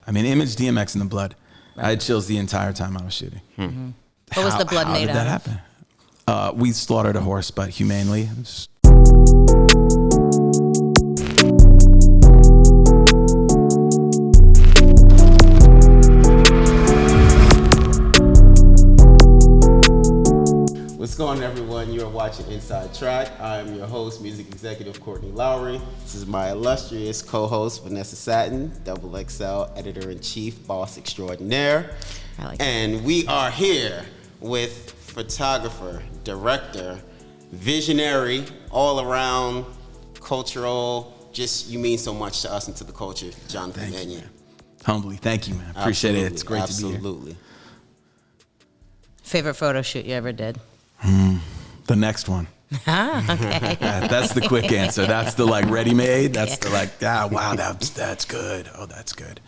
I mean, image DMX in the blood. Right. I had chills the entire time I was shooting. Mm-hmm. What was the blood made out of? How did that happen? We slaughtered a horse, but humanely. What's going on, everyone? You're watching Inside Track. I'm your host, music executive Courtney Lowry. This is my illustrious co-host, Vanessa Satin, Double XL, editor-in-chief, boss extraordinaire. I like and we are here with photographer, director, visionary, all-around, cultural, just you mean so much to us and to the culture, Jonathan Mannion. Humbly, thank you, man. Appreciate it. It's great to be here. Absolutely. Favorite photo shoot you ever did? The next one. Okay. That's the quick answer. That's the like ready-made. That's the like, wow, that's good. Oh, that's good.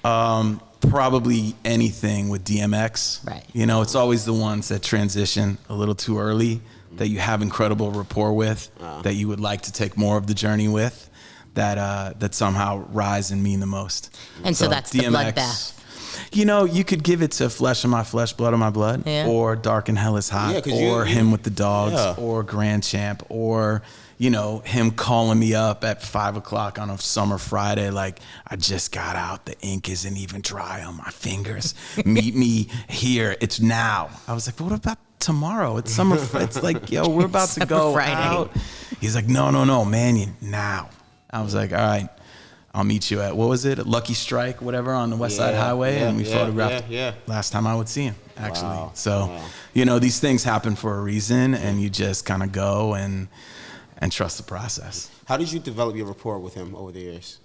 Probably anything with DMX. Right. You know, it's always the ones that transition a little too early, that you have incredible rapport with, that you would like to take more of the journey with, that somehow rise and mean the most. And so that's DMX, the bloodbath. You know, you could give it to Flesh of My Flesh, Blood of My Blood, or Dark and Hell is Hot, or Him with the Dogs, or Grand Champ, or, you know, him calling me up at 5 o'clock on a summer Friday, like, I just got out, the ink isn't even dry on my fingers. Meet me here, it's now. I was like, but what about tomorrow? It's summer, it's like, yo, we're about to go Friday. out. He's like, no, Mannion, now. I was like, all right. I'll meet you at, what was it, Lucky Strike, whatever, on the West Side Highway, and we photographed last time I would see him, actually. Wow. So, you know, these things happen for a reason, and you just kind of go and trust the process. How did you develop your rapport with him over the years?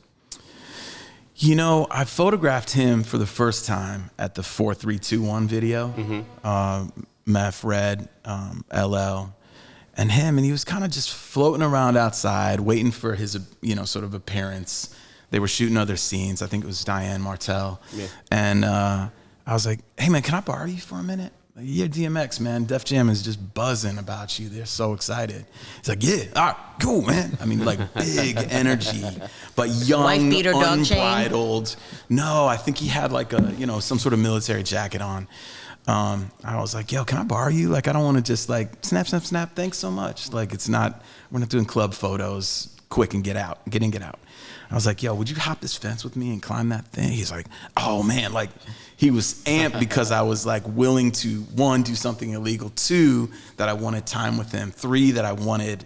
You know, I photographed him for the first time at the 4321 video, Meth, Red, LL, and him, and he was kind of just floating around outside, waiting for his, you know, sort of appearance. They were shooting other scenes. I think it was Diane Martell. Yeah. And I was like, hey, man, can I borrow you for a minute? Like, yeah, DMX, man. Def Jam is just buzzing about you. They're so excited. He's like, yeah, all right, cool, man. I mean, like, big energy, but young, wife beater, dog unbridled. No, I think he had, like, a, you know, some sort of military jacket on. I was like, yo, can I borrow you? Like, I don't want to just, like, snap, thanks so much. Like, it's not, we're not doing club photos, quick and get out. I was like, yo, would you hop this fence with me and climb that thing? He's like, oh man, like he was amped because I was like willing to, 1, do something illegal, 2, that I wanted time with him, 3, that I wanted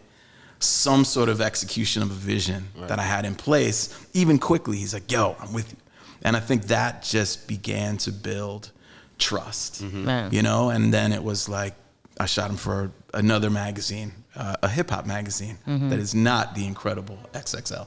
some sort of execution of a vision that I had in place, even quickly. He's like, yo, I'm with you. And I think that just began to build trust, you know? And then it was like, I shot him for another magazine, a hip hop magazine that is not the incredible XXL.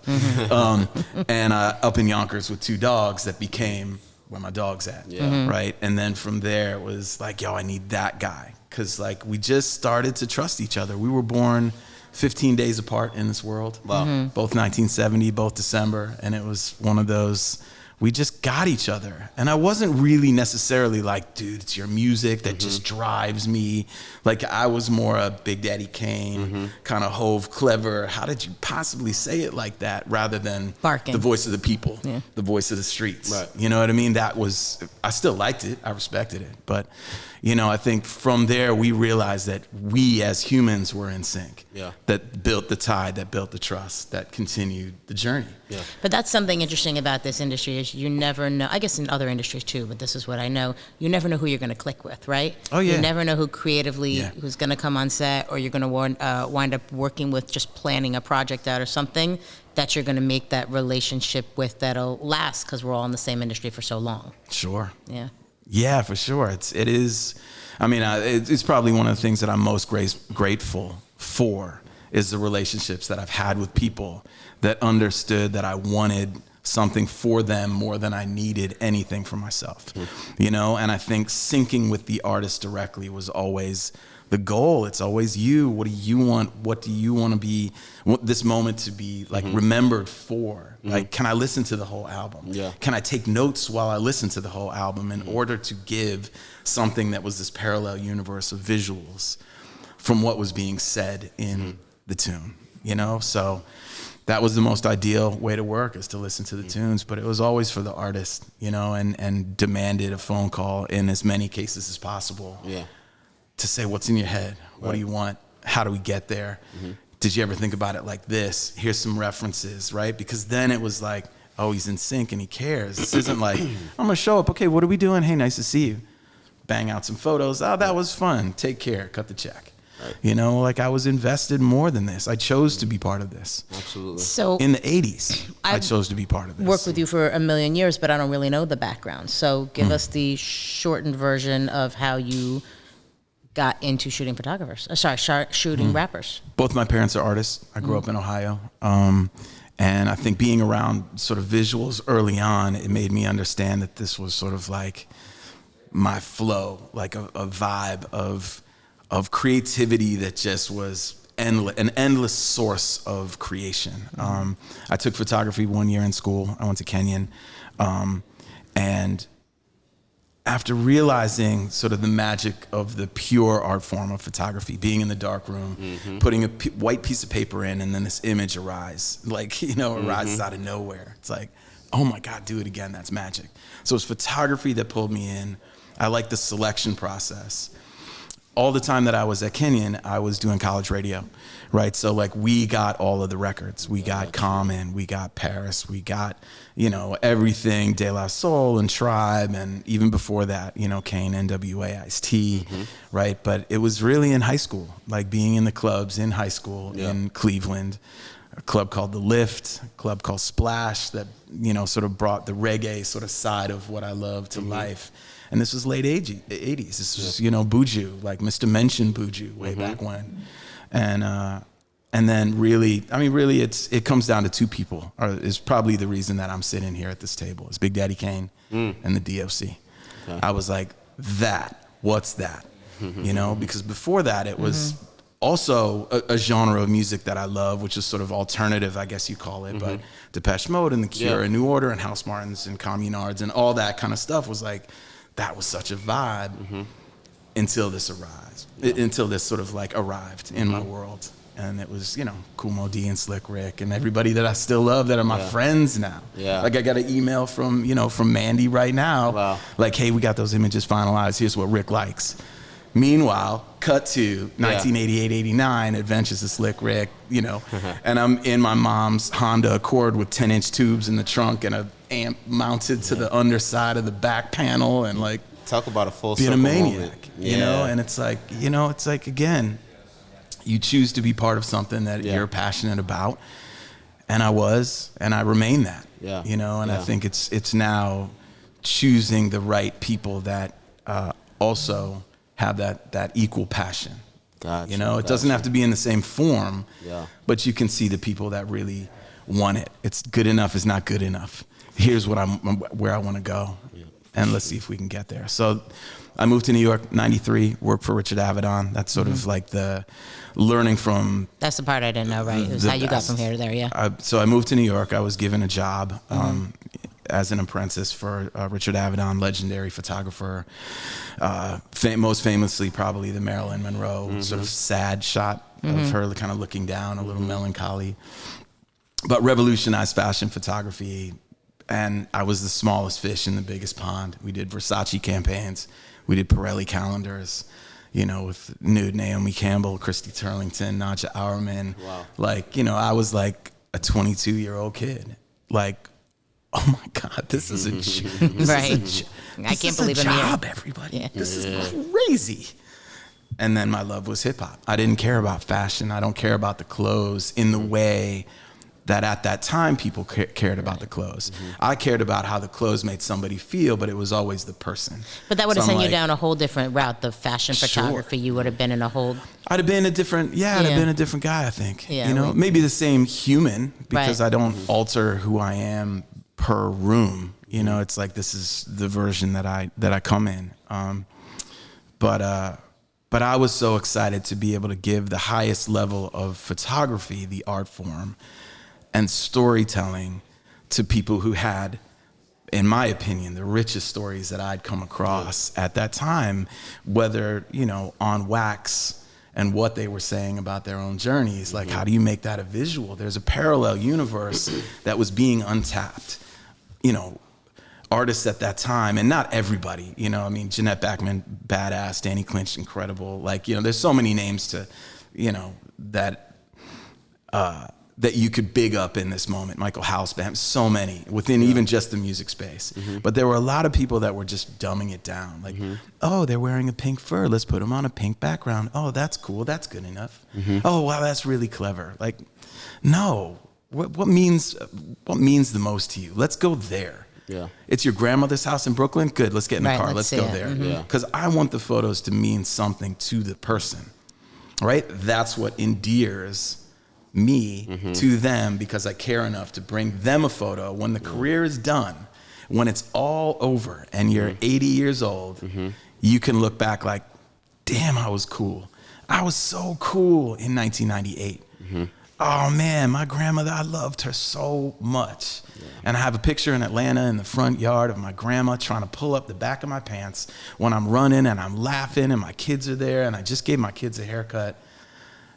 And up in Yonkers with 2 dogs that became Where My Dog's At, right? And then from there it was like, yo, I need that guy. Cause like we just started to trust each other. We were born 15 days apart in this world. Wow. Both 1970, both December. And it was one of those, we just got each other. And I wasn't really necessarily like, dude, it's your music that just drives me. Like I was more a Big Daddy Kane, kind of Hove, clever. How did you possibly say it like that? Rather than barking. The voice of the people, the voice of the streets. Right. You know what I mean? That was, I still liked it. I respected it. But, you know, I think from there we realized that we as humans were in sync. Yeah. That built the tide, that built the trust, that continued the journey. Yeah. But that's something interesting about this industry is you never know, I guess in other industries too, but this is what I know, you never know who you're going to click with, right? Oh, yeah. You never know who creatively, who's going to come on set, or you're going to wind up working with, just planning a project out or something that you're going to make that relationship with that'll last because we're all in the same industry for so long. Sure. Yeah. Yeah, for sure. It is. I mean, it's probably one of the things that I'm most grateful for is the relationships that I've had with people that understood that I wanted something for them more than I needed anything for myself. You know, and I think syncing with the artist directly was always the goal. It's always you. What do you want? What do you want to be, this moment to be like remembered for? Like, can I listen to the whole album? Yeah. Can I take notes while I listen to the whole album in order to give something that was this parallel universe of visuals from what was being said in the tune, you know? So that was the most ideal way to work, is to listen to the tunes. But it was always for the artist, you know, and demanded a phone call in as many cases as possible. Yeah. To say, what's in your head? What do you want? How do we get there? Did you ever think about it like this? Here's some references, right? Because then it was like, oh, he's in sync and he cares. This isn't like, I'm gonna show up. Okay, what are we doing? Hey, nice to see you. Bang out some photos. Oh, that was fun. Take care. Cut the check. Right. You know, like I was invested more than this. I chose to be part of this. Absolutely. So in the 80s, I chose to be part of this. Worked with you for a million years, but I don't really know the background. So give us the shortened version of how you got into shooting photographers. Shooting rappers. Both my parents are artists. I grew up in Ohio. And I think being around sort of visuals early on, it made me understand that this was sort of like my flow, like a vibe of creativity that just was endless, an endless source of creation. I took photography 1 year in school. I went to Kenyon. And after realizing sort of the magic of the pure art form of photography, being in the dark room, putting a white piece of paper in, and then this image arises, like, you know, arises out of nowhere. It's like, oh my God, do it again, that's magic. So it's photography that pulled me in. I like the selection process. All the time that I was at Kenyon, I was doing college radio, right? So like we got all of the records. We got Common, we got Paris, we got, you know, everything, De La Soul and Tribe, and even before that, you know, Kane, NWA, Ice-T, right? But it was really in high school, like being in the clubs in high school in Cleveland, a club called The Lift, a club called Splash that, you know, sort of brought the reggae sort of side of what I love to life. And this was late 80s. This was, you know, Buju, like Mr. Mention Buju way back when. And then really, I mean, really it comes down to two people, or is probably the reason that I'm sitting here at this table. It's Big Daddy Kane and the DOC. Okay. I was like, what's that? You know, because before that it was also a genre of music that I love, which is sort of alternative, I guess you call it, but Depeche Mode and The Cure and New Order and House Martins and Communards and all that kind of stuff was like, that was such a vibe until this until this sort of like arrived in my world. And it was, you know, Kool Moe Dee and Slick Rick and everybody that I still love that are my friends now. Yeah. Like I got an email from, you know, from Mandy right now. Wow. Like, hey, we got those images finalized. Here's what Rick likes. Meanwhile, cut to 1988, 89, Adventures of Slick Rick, you know, and I'm in my mom's Honda Accord with 10-inch tubes in the trunk and a amp mounted to the underside of the back panel, and like, talk about a full being circle a maniac, moment. You know, and it's like, you know, it's like, again, you choose to be part of something that you're passionate about, and I was, and I remain that, you know, and I think it's now choosing the right people that also have that equal passion. Gotcha, you know, it doesn't have to be in the same form, but you can see the people that really want it. It's good enough is not good enough. Here's what where I want to go, and let's see if we can get there. So I moved to New York, 93, worked for Richard Avedon. That's sort of like the learning from... That's the part I didn't know, right? It was how you got from here to there, So I moved to New York. I was given a job as an apprentice for Richard Avedon, legendary photographer. Most famously, probably the Marilyn Monroe sort of sad shot of her kind of looking down, a little melancholy. But revolutionized fashion photography. And I was the smallest fish in the biggest pond. We did Versace campaigns. We did Pirelli calendars, you know, with nude Naomi Campbell, Christy Turlington, Nadja Auerman. Wow. Like, you know, I was like a 22-year-old kid. Like, oh my God, this is a I can't believe I'm job, everybody. Yeah. This is crazy. And then my love was hip hop. I didn't care about fashion. I don't care about the clothes in the way that at that time people cared about the clothes. I cared about how the clothes made somebody feel, but it was always the person. But that would have sent you down a whole different route. The fashion photography, you would have been in a whole... I'd have been a different, I'd have been a different guy, I think. Yeah, you know, maybe the same human, because I don't alter who I am per room. You know, it's like, this is the version that I come in. But I was so excited to be able to give the highest level of photography, the art form, and storytelling to people who had, in my opinion, the richest stories that I'd come across at that time, whether, you know, on wax and what they were saying about their own journeys. Like, how do you make that a visual? There's a parallel universe that was being untapped. You know, artists at that time, and not everybody, you know, I mean, Jeanette Bachman, badass, Danny Clinch, incredible. Like, you know, there's so many names to, you know, that you could big up in this moment. Michael Houseband, so many within even just the music space. But there were a lot of people that were just dumbing it down. Like, oh, they're wearing a pink fur. Let's put them on a pink background. Oh, that's cool. That's good enough. Oh, wow, that's really clever. Like, no. What means the most to you? Let's go there. Yeah. It's your grandmother's house in Brooklyn? Good, let's get in the car. Let's go there. Because I want the photos to mean something to the person, right? That's what endears me to them, because I care enough to bring them a photo when the career is done, when it's all over and you're 80 years old, you can look back like, damn, I was cool. I was so cool in 1998. Oh man, my grandmother, I loved her so much. And I have a picture in Atlanta in the front yard of my grandma trying to pull up the back of my pants when I'm running and I'm laughing and my kids are there, and I just gave my kids a haircut.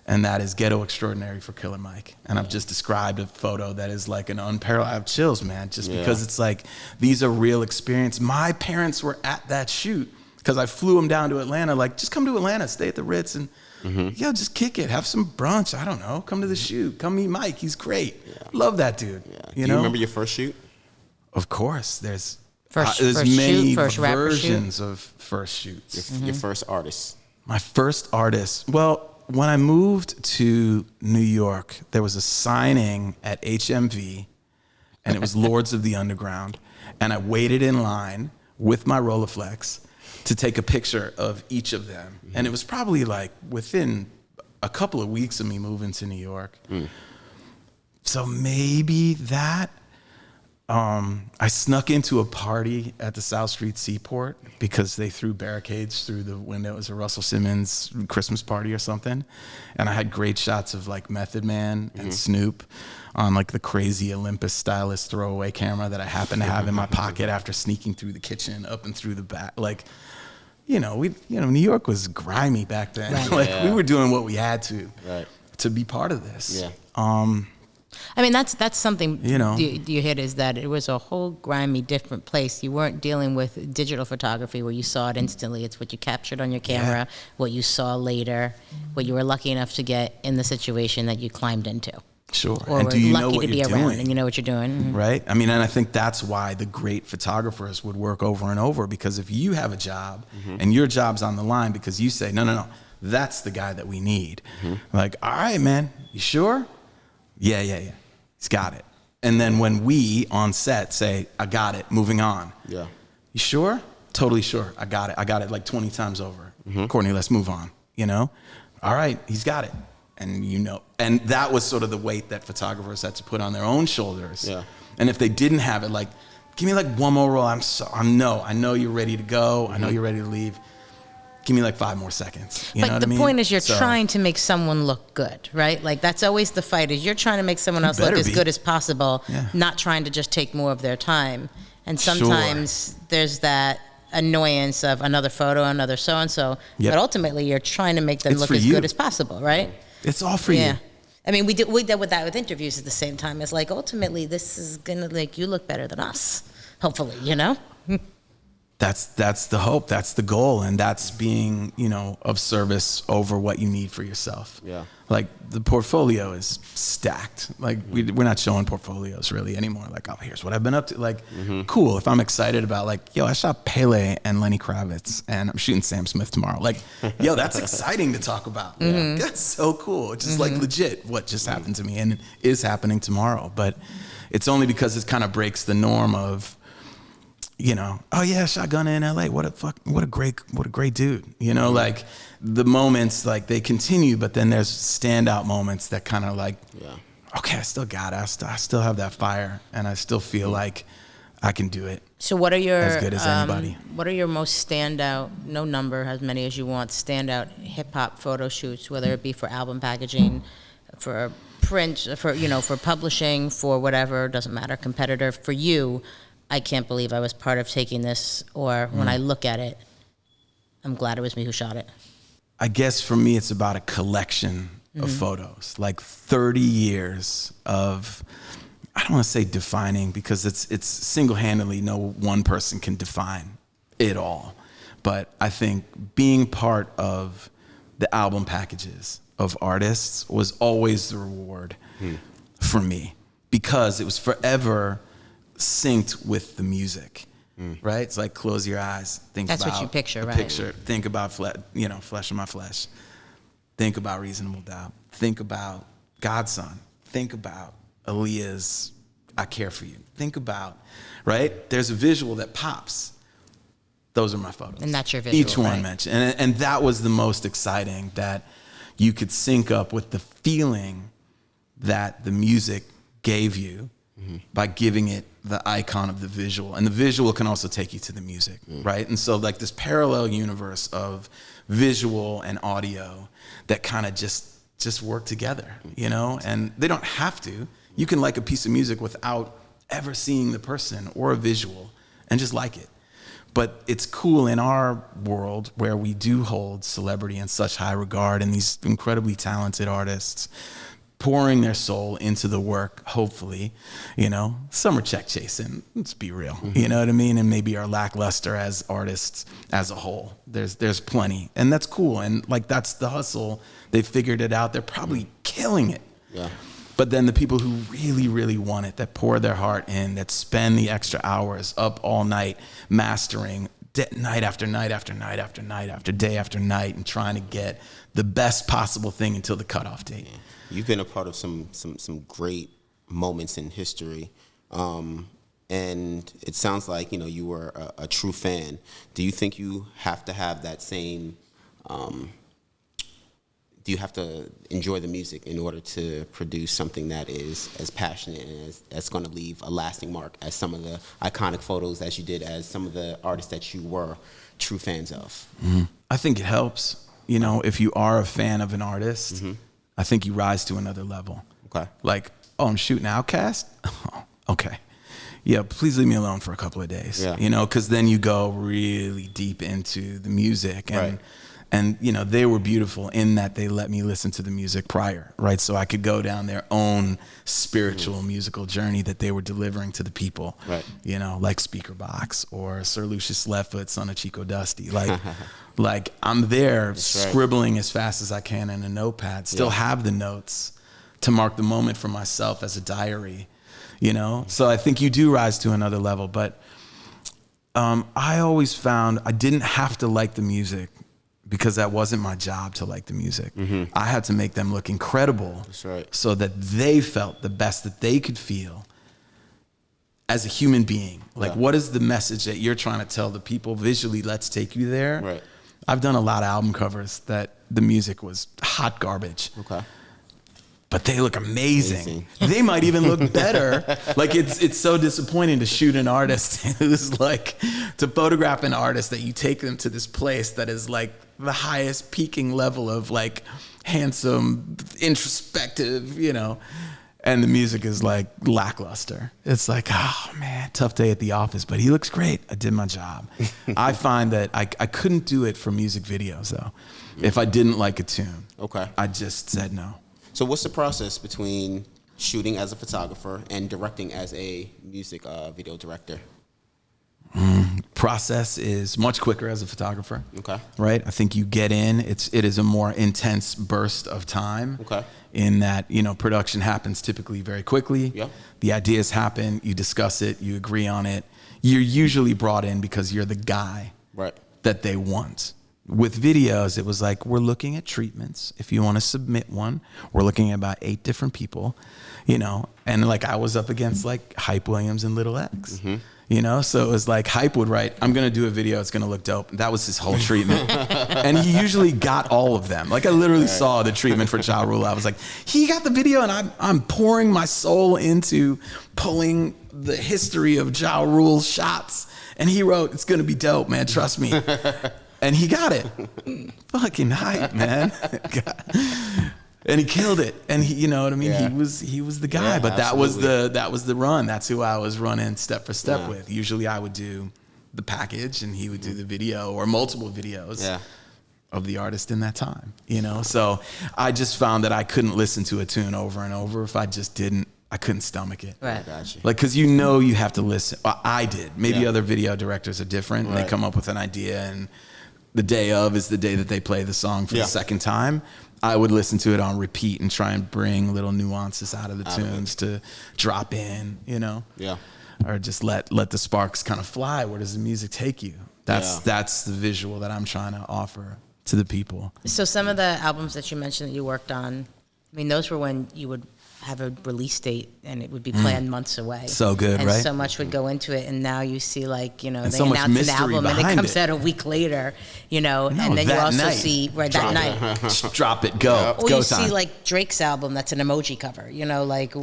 And that is Ghetto Extraordinary for Killer Mike. And I've just described a photo that is like an unparalleled, I have chills, man, just because it's like, these are real experience. My parents were at that shoot because I flew them down to Atlanta, like, just come to Atlanta, stay at the Ritz, and yo, just kick it, have some brunch, I don't know, come to the shoot, come meet Mike, he's great. Love that dude. Do you remember your first shoot? Of course, there's shoot, many first versions of first shoots. Your first artist. My first artist, well, when I moved to New York, there was a signing at HMV, and it was Lords of the Underground, and I waited in line with my Rolleiflex to take a picture of each of them. And it was probably like within a couple of weeks of me moving to New York. So maybe that. I snuck into a party at the South Street Seaport because they threw barricades through the windows of Russell Simmons' Christmas party or something. And I had great shots of like Method Man and Snoop on like the crazy Olympus stylus throwaway camera that I happened to have in my pocket after sneaking through the kitchen, up and through the back. Like, New York was grimy back then. Right. We were doing what we had to be part of this. Yeah. I mean, that's something you hit, is that it was a whole grimy, different place. You weren't dealing with digital photography where you saw it instantly. It's what you captured on your camera, what you saw later, what you were lucky enough to get in the situation that you climbed into. Sure. Or and do you lucky know what to be you're around doing? and you know what you're doing. Right? I mean, and I think that's why the great photographers would work over and over, because if you have a job and your job's on the line because you say, no, that's the guy that we need. Like, all right, man, you sure? Yeah. He's got it. And then when we on set say, I got it, moving on. Yeah. You sure? Totally sure. I got it like 20 times over. Courtney, let's move on. All right, he's got it. And and that was sort of the weight that photographers had to put on their own shoulders. Yeah. And if they didn't have it, like, give me like one more roll. I know you're ready to go. I know you're ready to leave. Give me like 5 more seconds. You know what I mean? The point is you're trying to make someone look good, right? Like, that's always the fight, is you're trying to make someone else look as good as possible, not trying to just take more of their time. And sometimes there's that annoyance of another photo, another so-and-so. But ultimately, you're trying to make them look as good as possible, right? It's all for you. I mean, we did with that with interviews at the same time. It's like, ultimately, this is going to make you look better than us, hopefully, That's the hope. That's the goal. And that's being, of service over what you need for yourself. Yeah. Like, the portfolio is stacked. Like, we're not showing portfolios really anymore. Like, oh, here's what I've been up to. Like, cool. If I'm excited about, like, yo, I shot Pele and Lenny Kravitz and I'm shooting Sam Smith tomorrow. Like, yo, that's exciting to talk about. That's so cool. It's just like legit what just happened to me and is happening tomorrow. But it's only because it kind of breaks the norm of, oh yeah, shotgun in LA. What a great dude. Like, the moments, like, they continue, but then there's standout moments that kind of like, okay, I still got it. I still have that fire, and I still feel like I can do it. So what are your as good as anybody? What are your most standout? No number, as many as you want. Standout hip hop photo shoots, whether it be for album packaging, for print, for publishing, for whatever, doesn't matter. Competitor for you. I can't believe I was part of taking this, or when I look at it, I'm glad it was me who shot it. I guess for me, it's about a collection of photos, like 30 years of, I don't want to say defining, because it's single-handedly, no one person can define it all. But I think being part of the album packages of artists was always the reward for me, because it was forever synced with the music. Right? It's like, close your eyes, think about what you picture, right? Think about flesh of my flesh. Think about Reasonable Doubt. Think about Godson. Think about Aaliyah's I Care For You. Think about, right? There's a visual that pops. Those are my photos. And that's your visual, each one right? mentioned. And that was the most exciting, that you could sync up with the feeling that the music gave you by giving it the icon of the visual. And the visual can also take you to the music, right? And so like this parallel universe of visual and audio that kind of just work together, you know? And they don't have to. You can like a piece of music without ever seeing the person or a visual and just like it. But it's cool in our world where we do hold celebrity in such high regard, and these incredibly talented artists pouring their soul into the work, hopefully, you know. Some are check chasing, let's be real, you know what I mean? And maybe are lackluster as artists as a whole. There's plenty, and that's cool. And like, that's the hustle. They figured it out. They're probably killing it. Yeah. But then the people who really, really want it, that pour their heart in, that spend the extra hours up all night mastering, night after night after night after night after day after night, and trying to get the best possible thing until the cutoff date. You've been a part of some great moments in history, and it sounds like, you know, you were a true fan. Do you think you have to have that same? Do you have to enjoy the music in order to produce something that is as passionate and that's going to leave a lasting mark as some of the iconic photos as you did as some of the artists that you were true fans of? I think it helps. You know, if you are a fan of an artist, I think you rise to another level. Okay. Like, oh, I'm shooting OutKast? Oh, okay. Yeah, please leave me alone for a couple of days. Yeah. You know, because then you go really deep into the music. And, and, you know, they were beautiful in that they let me listen to the music prior, right? So I could go down their own spiritual musical journey that they were delivering to the people. Right. You know, like Speakerboxxx or Sir Lucius Leftfoot, son of Chico Dusty. Like, like I'm there scribbling as fast as I can in a notepad, still have the notes to mark the moment for myself as a diary, you know? So I think you do rise to another level. But I always found I didn't have to like the music, because that wasn't my job to like the music. I had to make them look incredible so that they felt the best that they could feel as a human being. Like, what is the message that you're trying to tell the people visually? Let's take you there. Right. I've done a lot of album covers that the music was hot garbage. Okay. But they look amazing. They might even look better. Like, it's so disappointing to shoot an artist who's like, to photograph an artist that you take them to this place that is like the highest peaking level of like handsome, introspective, you know, and the music is like lackluster. It's like, oh man, tough day at the office, but he looks great. I did my job. I find that I couldn't do it for music videos though. If I didn't like a tune, I just said no. So what's the process between shooting as a photographer and directing as a music video director? Process is much quicker as a photographer. Okay. Right? I think you get in, it is a more intense burst of time. Okay. In that, you know, production happens typically very quickly. Yeah. The ideas happen, you discuss it, you agree on it. You're usually brought in because you're the guy that they want. With videos, it was like, we're looking at treatments. If you want to submit one, we're looking at about 8 different people, you know, and like I was up against like Hype Williams and Little X, you know, so it was like Hype would write, I'm going to do a video, it's going to look dope. That was his whole treatment. And he usually got all of them. Like I literally saw the treatment for Ja Rule. I was like, he got the video, and I'm pouring my soul into pulling the history of Ja Rule's shots. And he wrote, it's going to be dope, man, trust me. And he got it. Fucking Hype, man. And he killed it. And he, you know what I mean? Yeah. He was the guy. But absolutely. that was the run. That's who I was running step for step with. Usually I would do the package and he would do the video or multiple videos. Yeah. of the artist in that time, you know? So I just found that I couldn't listen to a tune over and over if I just didn't. I couldn't stomach it. Right. Gotcha. Like, cause you have to listen. I did. Maybe other video directors are different. Right. They come up with an idea and the day of is the day that they play the song for the second time. I would listen to it on repeat and try and bring little nuances out of the tunes to drop in, you know? Yeah. Or just let the sparks kind of fly. Where does the music take you? That's the visual that I'm trying to offer to the people. So some of the albums that you mentioned that you worked on, I mean, those were when you would have a release date and it would be planned months away. So good, and right? So much would go into it, and now you see, like, you know, and they so announce an album and it comes out a week later, you know, and then you also see that night. Drop it, go. Or go you time. see like Drake's album that's an emoji cover, you know, like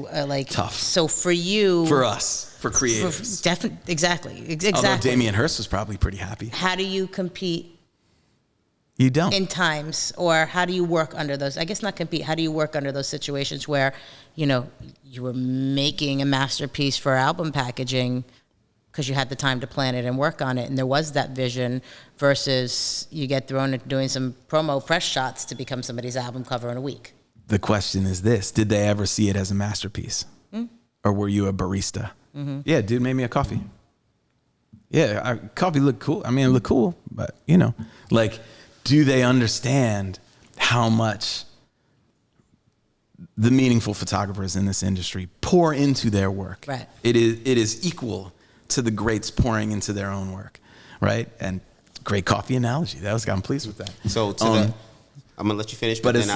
tough. So for you, for us, for creatives, exactly. Although Damien Hirst was probably pretty happy. How do you compete? You don't. In times, or how do you work under those? I guess not compete. How do you work under those situations where, you know, you were making a masterpiece for album packaging because you had the time to plan it and work on it, and there was that vision, versus you get thrown into doing some promo press shots to become somebody's album cover in a week? The question is this: did they ever see it as a masterpiece, or were you a barista? Mm-hmm. Yeah, dude made me a coffee. Yeah, coffee looked cool. I mean, it looked cool, but you know, like. Do they understand how much the meaningful photographers in this industry pour into their work? Right. It is equal to the greats pouring into their own work, right? And great coffee analogy. I'm pleased with that. So I'm gonna let you finish, but it's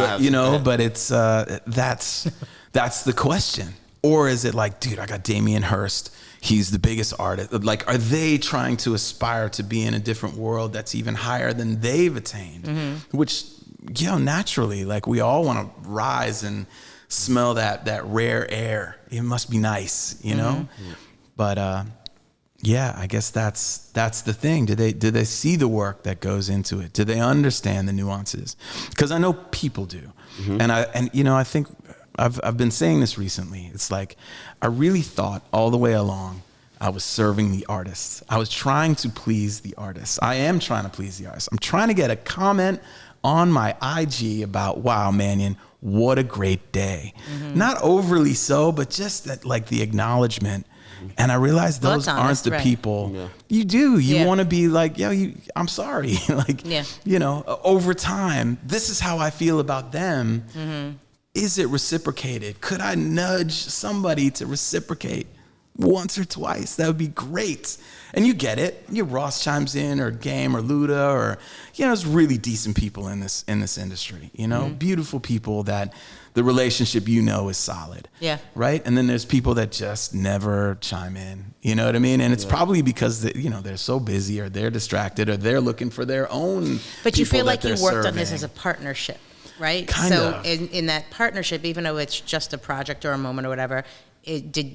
that's the question. Or is it like, dude, I got Damien Hirst. He's the biggest artist. Like, are they trying to aspire to be in a different world that's even higher than they've attained? Mm-hmm. Which, naturally, like, we all want to rise and smell that rare air. It must be nice, you know? Mm-hmm. But I guess that's the thing. Do they see the work that goes into it? Do they understand the nuances? Because I know people do, mm-hmm. and I think. I've been saying this recently. It's like, I really thought all the way along I was serving the artists. I was trying to please the artists. I am trying to please the artists. I'm trying to get a comment on my IG about, wow, Mannion, what a great day. Mm-hmm. Not overly so, but just that, like, the acknowledgement. And I realized those aren't the people. Yeah. You do. You want to be like, I'm sorry. Like, over time, this is how I feel about them. Mm-hmm. Is it reciprocated? Could I nudge somebody to reciprocate once or twice? That would be great. And you get it. Ross chimes in, or Game, or Luda, or there's really decent people in this industry. Mm-hmm. Beautiful people that the relationship is solid. Yeah. Right. And then there's people that just never chime in. You know what I mean? And it's probably because they're so busy, or they're distracted, or they're looking for their own. But you feel like you worked on this as a partnership. Right? Kind so of. in that partnership, even though it's just a project or a moment or whatever,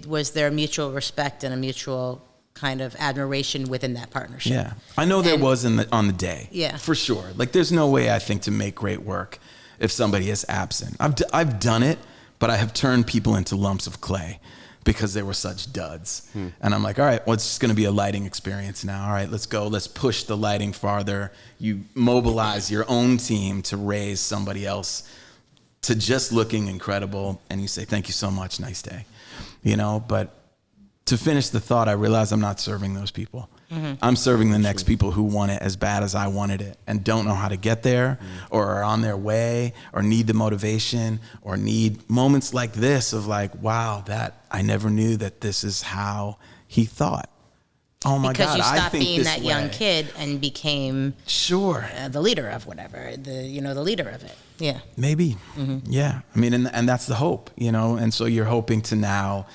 was there a mutual respect and a mutual kind of admiration within that partnership? Yeah. I know there was on the day. Yeah. For sure. Like, there's no way, I think, to make great work if somebody is absent. I've done it, but I have turned people into lumps of clay because they were such duds. And I'm like, all right, well, it's just going to be a lighting experience now. All right, let's go. Let's push the lighting farther. You mobilize your own team to raise somebody else to just looking incredible. And you say, thank you so much. Nice day. But to finish the thought, I realize I'm not serving those people. Mm-hmm. I'm serving the next people who want it as bad as I wanted it and don't know how to get there, or are on their way, or need the motivation, or need moments like this of like, wow, that I never knew that this is how he thought. Oh my because God! You I stopped think being that young kid and became the leader of whatever, the leader of it. Yeah, maybe. Mm-hmm. Yeah, I mean, and that's the hope, and so you're hoping to now.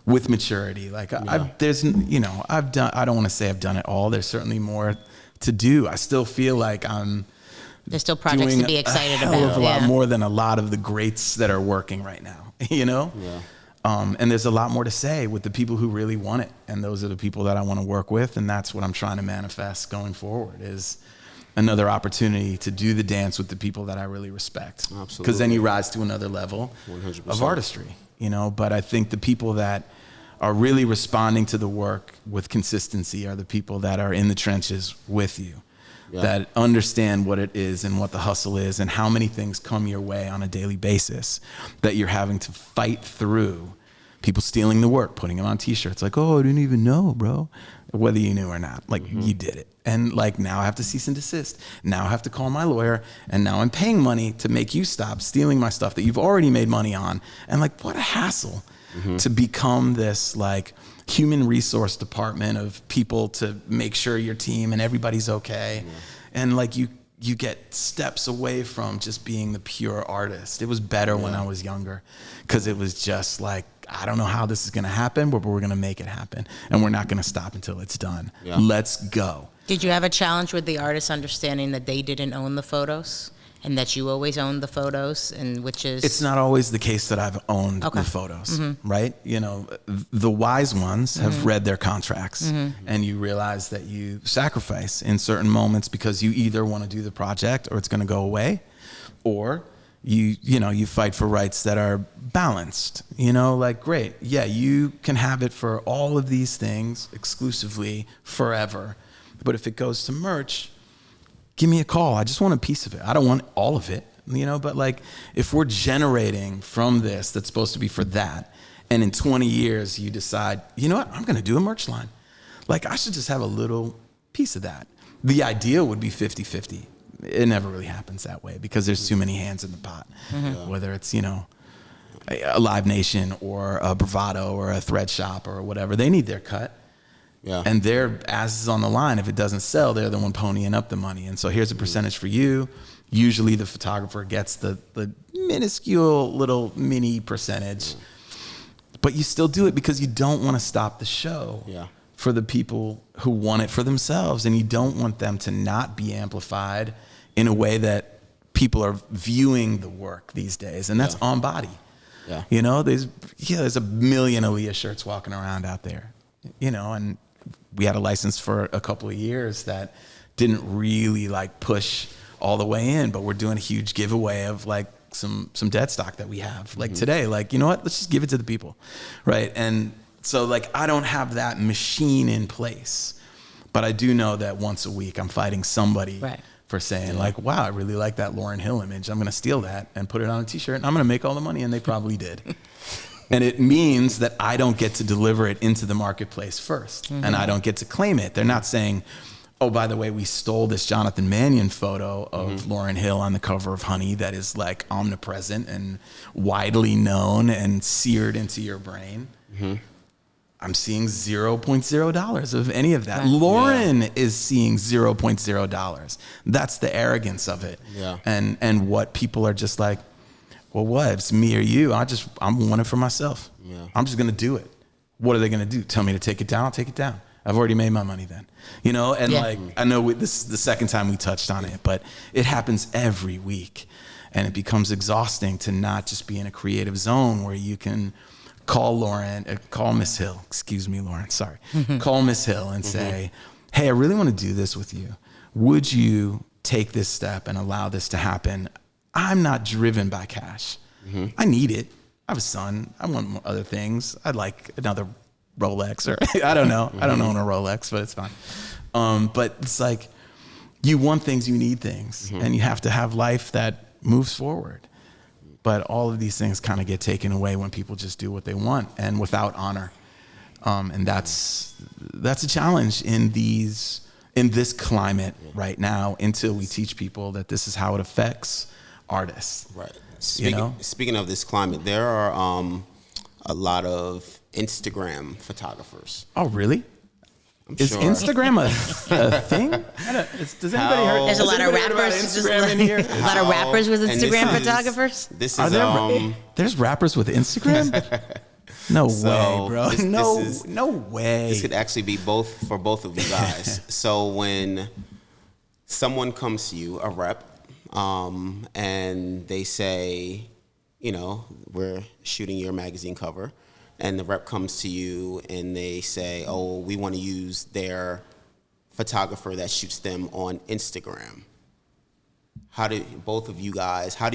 With maturity, like I've done, I don't want to say I've done it all. There's certainly more to do. I still feel like there's still projects to be excited about. A hell of a lot more than a lot of the greats that are working right now, Yeah. And there's a lot more to say with the people who really want it. And those are the people that I want to work with. And that's what I'm trying to manifest going forward, is another opportunity to do the dance with the people that I really respect. Absolutely. Because then you rise to another level 100%. Of artistry, But I think the people that are really responding to the work with consistency are the people that are in the trenches with you. that understand what it is and what the hustle is and how many things come your way on a daily basis that you're having to fight through. People stealing the work, putting them on t-shirts like, oh, I didn't even know, bro. Whether you knew or not, like you did it. And like now I have to cease and desist. Now I have to call my lawyer, and now I'm paying money to make you stop stealing my stuff that you've already made money on. And like, what a hassle to become this like human resource department of people to make sure your team and everybody's okay. And like you get steps away from just being the pure artist. It was better when I was younger, because it was just like, I don't know how this is going to happen, but we're going to make it happen. And we're not going to stop until it's done. Yeah. Let's go. Did you have a challenge with the artists understanding that they didn't own the photos and that you always owned the photos, and which is... It's not always the case that I've owned the photos, right? You know, the wise ones have read their contracts, and you realize that you sacrifice in certain moments because you either want to do the project or it's going to go away, or... You fight for rights that are balanced, like, great. Yeah, you can have it for all of these things exclusively forever. But if it goes to merch, give me a call. I just want a piece of it. I don't want all of it, but like, if we're generating from this that's supposed to be for that, and in 20 years you decide, you know what, I'm going to do a merch line. Like, I should just have a little piece of that. The ideal would be 50-50. It never really happens that way because there's too many hands in the pot. Whether it's, a Live Nation or a Bravado or a Thread Shop or whatever, they need their cut. Yeah. And their ass is on the line. If it doesn't sell, they're the one ponying up the money. And so here's a percentage for you. Usually the photographer gets the minuscule little mini percentage. But you still do it because you don't want to stop the show. For the people who want it for themselves, and you don't want them to not be amplified in a way that people are viewing the work these days, and that's on body. There's a million Aaliyah shirts walking around out there, and we had a license for a couple of years that didn't really like push all the way in, but we're doing a huge giveaway of like some dead stock that we have like today. Like, you know what? Let's just give it to the people, right? And so like, I don't have that machine in place, but I do know that once a week I'm fighting somebody for saying like, wow, I really like that Lauryn Hill image. I'm going to steal that and put it on a t-shirt and I'm going to make all the money. And they probably did. And it means that I don't get to deliver it into the marketplace first, and I don't get to claim it. They're not saying, oh, by the way, we stole this Jonathan Mannion photo of Lauryn Hill on the cover of Honey that is like omnipresent and widely known and seared into your brain. I'm seeing $0.0 of any of that. Lauryn is seeing $0.0. That's the arrogance of it. And what people are just like, well, what? If it's me or you, I'm one it for myself. I'm just going to do it. What are they going to do? Tell me to take it down? I'll take it down. I've already made my money then. And like, I know this is the second time we touched on it, but it happens every week. And it becomes exhausting to not just be in a creative zone where you can call Miss Hill, excuse me, Lauren, sorry. Call Miss Hill and say, hey, I really want to do this with you. Would you take this step and allow this to happen? I'm not driven by cash. I need it. I have a son. I want other things. I'd like another Rolex, or I don't know. I don't own a Rolex, but it's fine. But it's like, you want things, you need things, and you have to have life that moves forward. But all of these things kind of get taken away when people just do what they want and without honor. And that's a challenge in this climate right now, until we teach people that this is how it affects artists. Right. Speaking of this climate, there are a lot of Instagram photographers. Oh, really? Is Instagram a thing? Does anybody heard? There's a lot of rappers. Instagram in here. A lot of rappers with Instagram photographers. There's rappers with Instagram? No way, bro. No way. This could actually be for both of you guys. So when someone comes to you, a rep, and they say, we're shooting your magazine cover, and the rep comes to you and they say, oh, we want to use their photographer that shoots them on Instagram. How do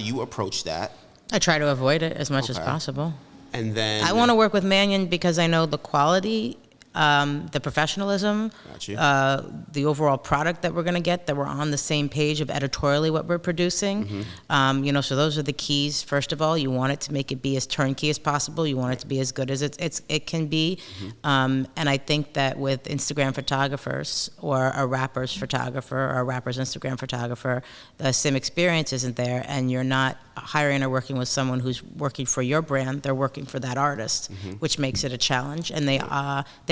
you approach that? I try to avoid it as much as possible. And then I want to work with Mannion because I know the quality the professionalism, the overall product that we're going to get, that we're on the same page of editorially what we're producing. So those are the keys. First of all, you want it to make it be as turnkey as possible. You want it to be as good as it can be. And I think that with Instagram photographers or a rapper's photographer or a rapper's Instagram photographer, the same experience isn't there, and you're not hiring or working with someone who's working for your brand. They're working for that artist, which makes it a challenge. And they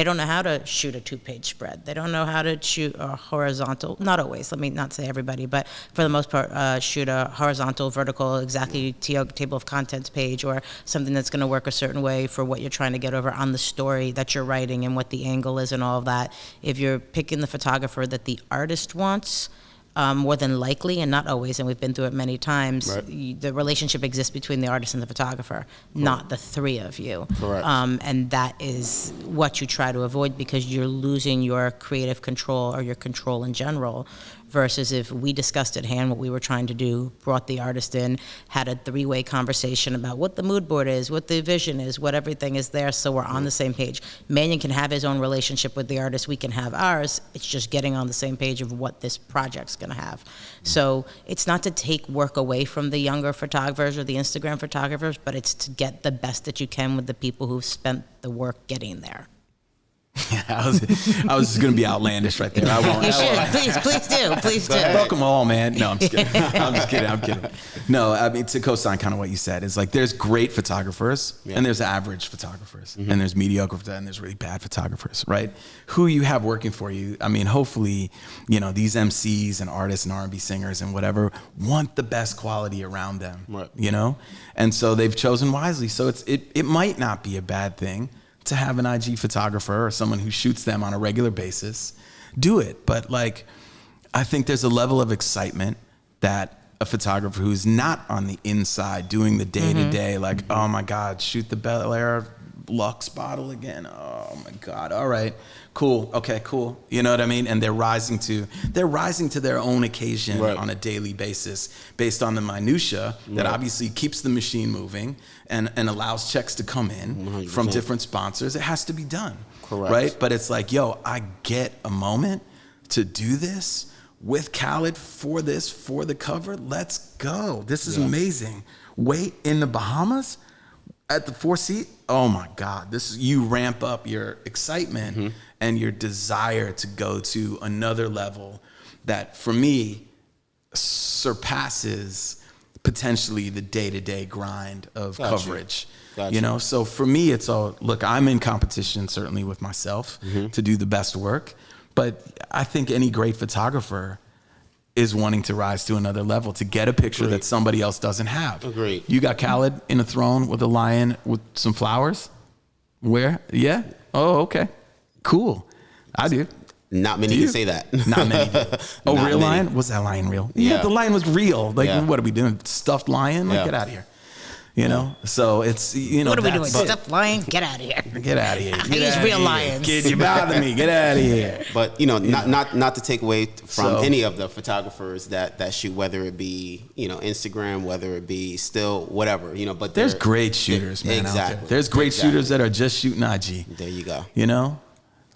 don't know how to shoot a 2-page spread. They don't know how to shoot a horizontal, not always, let me not say everybody, but for the most part, shoot a horizontal, vertical, exactly table of contents page, or something that's going to work a certain way for what you're trying to get over on the story that you're writing and what the angle is and all of that. If you're picking the photographer that the artist wants, more than likely, and not always, and we've been through it many times, the relationship exists between the artist and the photographer, not the three of you. Correct. And that is what you try to avoid, because you're losing your creative control or your control in general. Versus if we discussed at hand what we were trying to do, brought the artist in, had a 3-way conversation about what the mood board is, what the vision is, what everything is there, so we're on the same page. Mannion can have his own relationship with the artist, we can have ours. It's just getting on the same page of what this project's gonna have. So it's not to take work away from the younger photographers or the Instagram photographers, but it's to get the best that you can with the people who've spent the work getting there. Yeah, I was just gonna be outlandish right there. I won't. You should. Please do. Welcome all, man. No, I'm just kidding. I'm kidding. No, I mean, to co-sign kind of what you said, is like there's great photographers and there's average photographers and there's mediocre and there's really bad photographers, right? Who you have working for you. I mean, hopefully, these MCs and artists and R&B singers and whatever want the best quality around them, right. And so they've chosen wisely. So it might not be a bad thing to have an IG photographer or someone who shoots them on a regular basis do it. But I think there's a level of excitement that a photographer who's not on the inside doing the day-to-day, oh my God, shoot the Bel Air Lux bottle again. Oh my God. All right, cool. Okay, cool. You know what I mean? And they're rising to their own occasion on a daily basis based on the minutia that obviously keeps the machine moving and allows checks to come in 100%. From different sponsors. It has to be done. Correct. Right? But it's like, yo, I get a moment to do this with Khaled for the cover. Let's go. This is amazing. Wait, in the Bahamas? At the 4-seat, oh my God, you ramp up your excitement and your desire to go to another level that, for me, surpasses potentially the day-to-day grind of coverage. Gotcha. So for me, it's all, look, I'm in competition certainly with myself to do the best work, but I think any great photographer is wanting to rise to another level, to get a picture that somebody else doesn't have. Agreed. You got Khaled in a throne with a lion with some flowers? Where? Yeah? Oh, okay. Cool. I do. Not many can say that. Not many do. Oh, not real many. Lion? Was that lion real? Yeah, the lion was real. What are we doing? Stuffed lion? Get out of here. So it's, what are we doing? Stuffed lion? Get out of here. Get out of here. I use real lions. Kid, you bother me. Get out of here. But, not to take away from any of the photographers that shoot, whether it be, Instagram, whether it be still, whatever, but there's great shooters, man. Exactly. Out there. There's great shooters that are just shooting IG. There you go.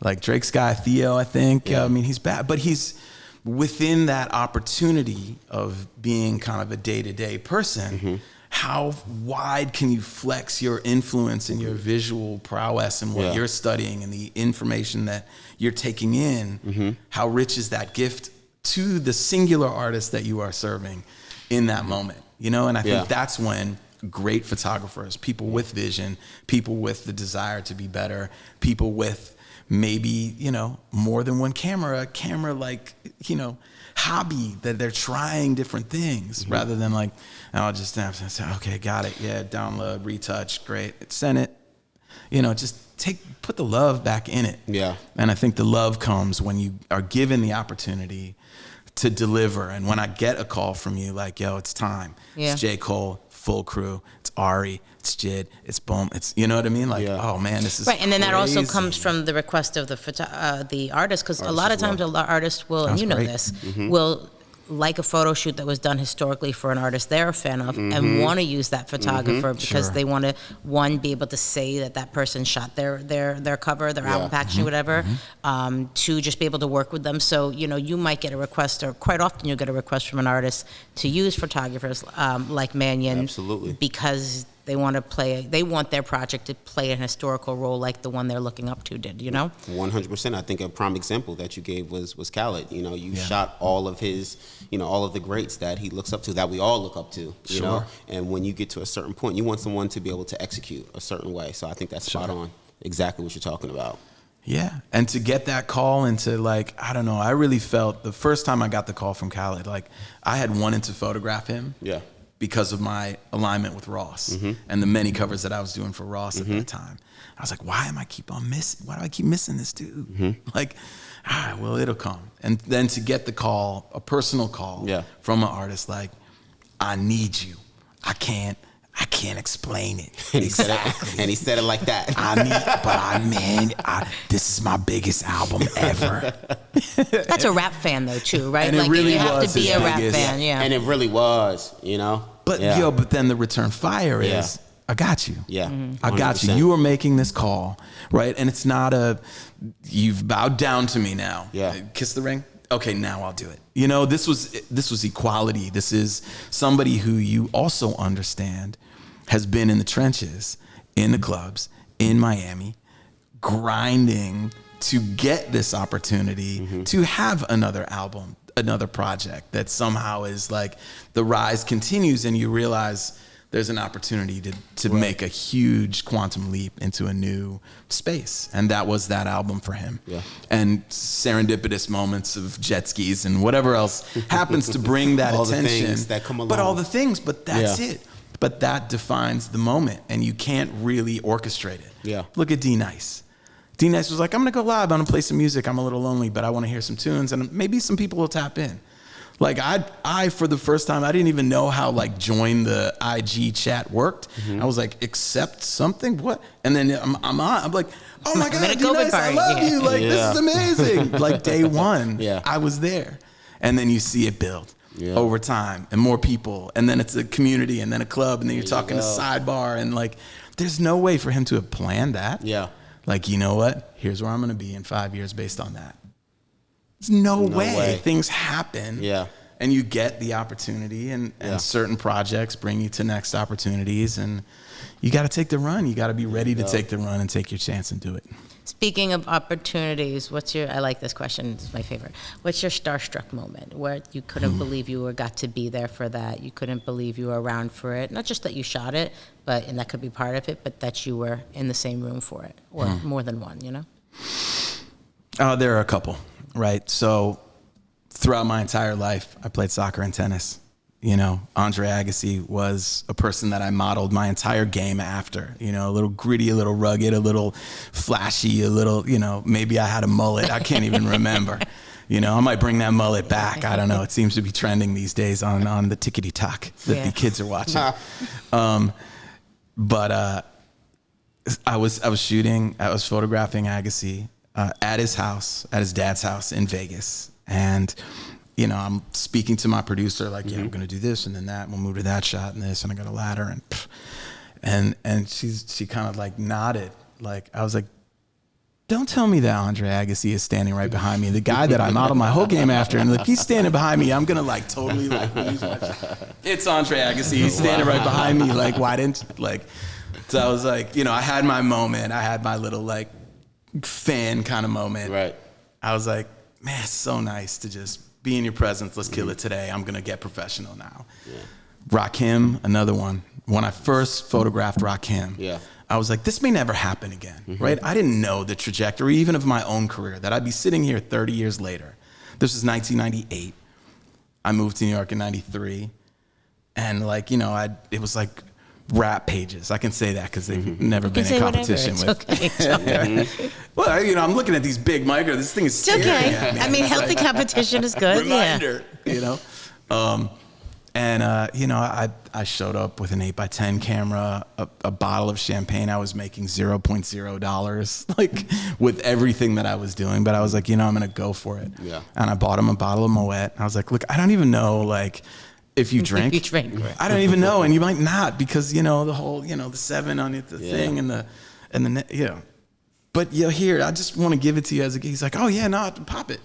Like Drake's guy, Theo, I think. Yeah. I mean, he's bad, but he's within that opportunity of being kind of a day-to-day person. How wide can you flex your influence and your visual prowess and what you're studying and the information that you're taking in? How rich is that gift to the singular artist that you are serving in that moment? And I think that's when great photographers, people with vision, people with the desire to be better, people with maybe, more than one camera hobby, that they're trying different things rather than just okay, got it. Yeah, download, retouch, great. Send it. Just put the love back in it. Yeah. And I think the love comes when you are given the opportunity to deliver. And when I get a call from you yo, it's time. Yeah. It's J. Cole, full crew. It's Ari. It's Jid. It's Boom. It's, you know what I mean? Oh man, this is right. And then that also comes from the request of the artist, because a lot of times a lot of artists will, and this, will like a photo shoot that was done historically for an artist they're a fan of and want to use that photographer because they want to, one, be able to say that that person shot their cover, their album packaging, whatever. Two, just be able to work with them. So, you know, you might get a request, or quite often you'll get a request from an artist to use photographers like Mannion. Absolutely. Because they want their project to play an historical role like the one they're looking up to did, you know? 100%. I think a prime example that you gave was Khaled. You know, you shot all of his, you know, all of the greats that he looks up to, that we all look up to, you know? And when you get to a certain point, you want someone to be able to execute a certain way. So I think that's spot on. Exactly what you're talking about. Yeah. And to get that call and to, like, I don't know, I really felt the first time I got the call from Khaled, like, I had wanted to photograph him. Yeah. Because of my alignment with Ross and the many covers that I was doing for Ross at that time. I was like, why do I keep missing this dude? Like, well, it'll come. And then to get the call, a personal call from an artist like, I need you. I can't explain it. And he said it like that. This is my biggest album ever. That's a rap fan though too, right? And like it really you have was to be a rap biggest. fan, yeah. And it really was, you know? But but then the return fire is, I got you. Yeah. I got you. You are making this call, right? And it's not you've bowed down to me now. Yeah. Kiss the ring. Okay, now I'll do it. You know, this was equality. This is somebody who you also understand has been in the trenches, in the clubs, in Miami, grinding to get this opportunity to have another album, another project that somehow is like the rise continues and you realize there's an opportunity to make a huge quantum leap into a new space. And that was that album for him. Yeah. And serendipitous moments of jet skis and whatever else happens to bring that all attention. The things that come along. But all the things, but that's it. But that defines the moment and you can't really orchestrate it. Yeah. Look at D Nice. D Nice was like, I'm gonna go live, I'm gonna play some music, I'm a little lonely, but I wanna hear some tunes and maybe some people will tap in. Like I for the first time, I didn't even know how like join the IG chat worked. I was like, accept something? What? And then I'm like, oh my God, D Nice, I love you. Like, this is amazing. Like day one, I was there. And then you see it build. Over time and more people and then it's a community and then a club and then you're talking a sidebar and like there's no way for him to have planned that. Like, you know what, here's where I'm gonna be in 5 years based on that. There's no way. Things happen and you get the opportunity and certain projects bring you to next opportunities and you got to take the run. You got to be ready to take the run and take your chance and do it. Speaking of opportunities, I like this question, it's my favorite. What's your starstruck moment where you couldn't believe you got to be there for that? You couldn't believe you were around for it? Not just that you shot it, and that could be part of it, but that you were in the same room for it, or more than one, you know? There are a couple, right? So throughout my entire life, I played soccer and tennis. You know, Andre Agassi was a person that I modeled my entire game after, you know, a little gritty, a little rugged, a little flashy, a little, you know, maybe I had a mullet. I can't even remember. You know, I might bring that mullet back. I don't know. It seems to be trending these days on the tickety-tock that the kids are watching. But I was photographing Agassi at his house, at his dad's house in Vegas. And you know, I'm speaking to my producer like, I'm going to do this and then that. And we'll move to that shot and this. And I got a ladder and she kind of like nodded. Like, I was like, don't tell me that Andre Agassi is standing right behind me. The guy that I modeled my whole game after. And like, he's standing behind me. I'm going to like totally like, it's Andre Agassi. He's standing right behind me. Like, why didn't, like, so I was like, you know, I had my moment. I had my little like fan kind of moment. Right. I was like, man, it's so nice to just be in your presence. Let's kill it today. I'm gonna get professional now. Rakim, another one. When I first photographed Rakim, I was like, this may never happen again, right? I didn't know the trajectory even of my own career, that I'd be sitting here 30 years later. This was 1998. I moved to New York in 93. And like, you know, it was like rap pages. I can say that because they've never been in competition with. Okay. Well, you know, I'm looking at these big micro. This thing is staring at me. I mean, healthy competition is good. Reminder, you know. And, you know, I showed up with an 8x10 camera, a bottle of champagne. I was making $0.0, like, with everything that I was doing. But I was like, you know, I'm going to go for it. Yeah. And I bought him a bottle of Moet. I was like, look, I don't even know, like, if you drink. You drink. I don't even know. And you might not, because, you know, the whole, you know, the 7 on it, the thing, and the, you know. But, you know, here, I just want to give it to you as a gift. He's like, oh, yeah, no, pop it.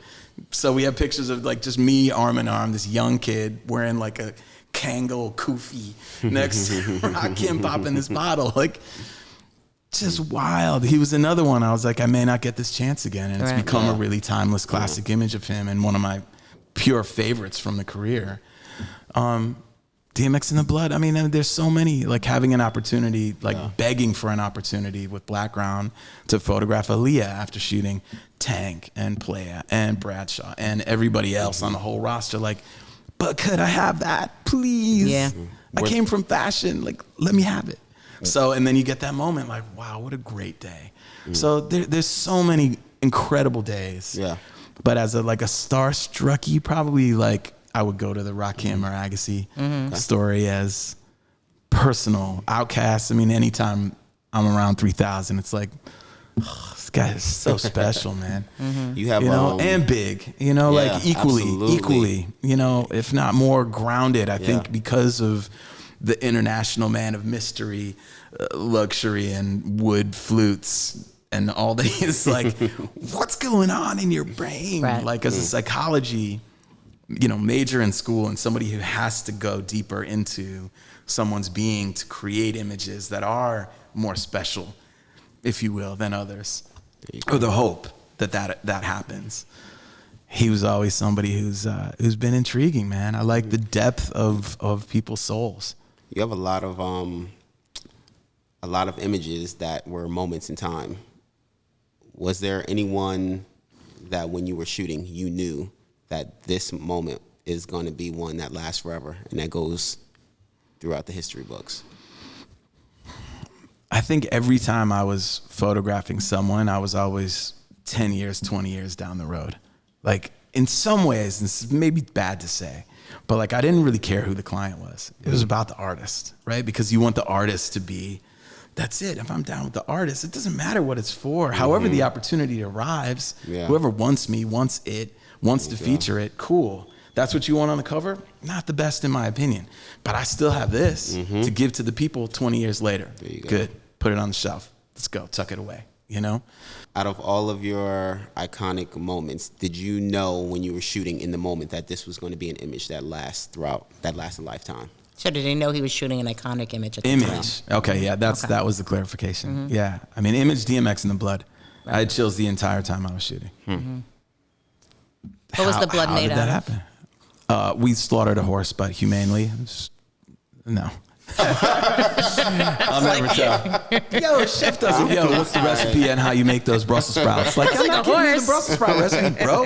So we have pictures of, like, just me arm in arm, this young kid wearing, like, a Kangol kufi next to Rakim popping this bottle. Like, just wild. He was another one. I was like, I may not get this chance again. And it's become a really timeless classic image of him and one of my pure favorites from the career. DMX in the Blood. I mean, there's so many, like, having an opportunity, like begging for an opportunity with Blackground to photograph Aaliyah after shooting Tank and Playa and Bradshaw and everybody else on the whole roster. Like, but could I have that, please? Yeah. I came from fashion. Like, let me have it. So, and then you get that moment, like, wow, what a great day. So there's so many incredible days. Yeah. But as a starstrucky, probably, like, I would go to the Rakim or Agassi story as personal. OutKast, I mean, anytime I'm around 3,000, it's like, oh, this guy is so special, man. You have, you know, and big, you know, like equally, you know, if not more grounded, I think, because of the international man of mystery, luxury, and wood flutes. And all these, like, what's going on in your brain? Right. Like, as a psychology, you know, major in school, and somebody who has to go deeper into someone's being to create images that are more special, if you will, than others, or the hope that happens. He was always somebody who's been intriguing, man. I like the depth of people's souls. You have a lot of images that were moments in time. Was there anyone that when you were shooting, you knew that this moment is going to be one that lasts forever and that goes throughout the history books? I think every time I was photographing someone, I was always 10 years, 20 years down the road. Like, in some ways, this is maybe bad to say, but, like, I didn't really care who the client was. It was about the artist, right? Because you want the artist to be, that's it. If I'm down with the artist, it doesn't matter what it's for. However the opportunity arrives, whoever wants me, wants to feature it, cool. That's what you want on the cover? Not the best in my opinion. But I still have this to give to the people 20 years later. There you go. Good. Put it on the shelf. Let's go. Tuck it away, you know? Out of all of your iconic moments, did you know when you were shooting in the moment that this was going to be an image that lasts a lifetime? So did he know he was shooting an iconic image at the time? Image. Okay, yeah, that was the clarification. Yeah. I mean, image, DMX in the Blood. Right. I had chills the entire time I was shooting. What was the blood made out of? How did that happen? We slaughtered a horse, but humanely. No. I'll never tell. Yo, chef does it. Yo, what's the recipe and how you make those Brussels sprouts? Like, I'm not giving you the Brussels sprout recipe, bro.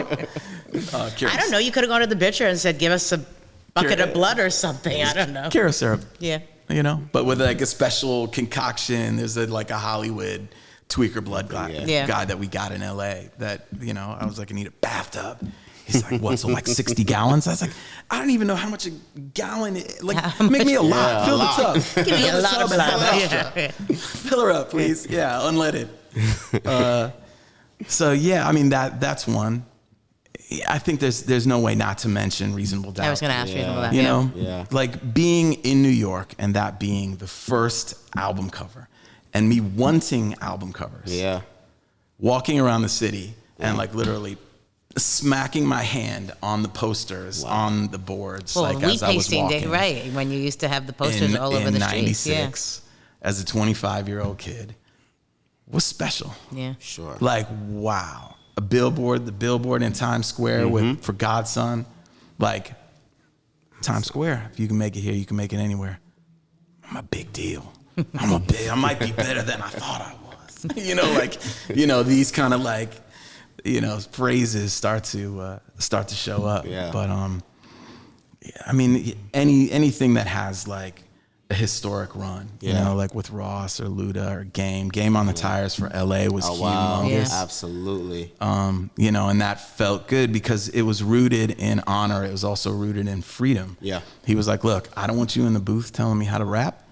I don't know. You could have gone to the butcher and said, give us a bucket of blood or something. I don't know. Carrot syrup. Yeah. You know, but with, like, a special concoction. There's a Hollywood tweaker blood guy that we got in LA that, you know, I was like, I need a bathtub. He's like, what, so like 60 gallons? I was like, I don't even know how much a gallon is. Like, make me a lot. Fill the tub. Give me a lot of blood. Fill her up, please. Yeah, unleaded. So, yeah, I mean, that's one. I think there's no way not to mention Reasonable Doubt. I was going to ask Reasonable Doubt. You know, like, being in New York and that being the first album cover and me wanting album covers. Yeah. Walking around the city and, like, literally smacking my hand on the posters, on the boards, like, as I was walking. Day, right, when you used to have the posters all over the streets. In 96, as a 25-year-old kid, was special. Yeah. Sure. Like, wow. The billboard in Times Square with For God's Son. Like, Times Square, if you can make it here, you can make it anywhere. I'm a big deal. I might be better than I thought I was. You know, like, you know, these kind of, like, you know, phrases start to show up. Yeah. But I mean, anything that has, like, a historic run, you know, like with Ross or Luda or Game on the tires for LA was humongous. Wow. Yeah. Absolutely. You know, and that felt good because it was rooted in honor. It was also rooted in freedom. Yeah. He was like, look, I don't want you in the booth telling me how to rap.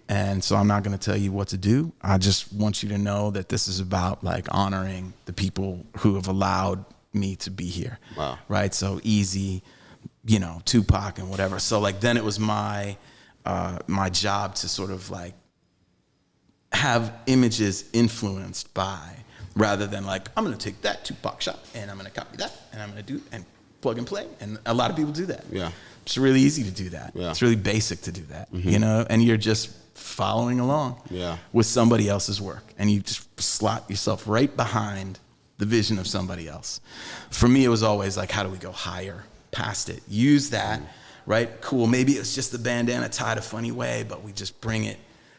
And so I'm not going to tell you what to do. I just want you to know that this is about like honoring the people who have allowed me to be here. Wow. Right. So Easy, you know, Tupac and whatever. So like, then it was my job to sort of like have images influenced by, rather than like, I'm going to take that Tupac shot and I'm going to copy that and I'm going to do and plug and play. And a lot of people do that. Yeah. It's really easy to do that. Yeah. It's really basic to do that, you know, and you're just following along with somebody else's work, and you just slot yourself right behind the vision of somebody else. For me, it was always like, how do we go higher past it? Use that. Right? Cool. Maybe it's just the bandana tied a funny way, but we just bring it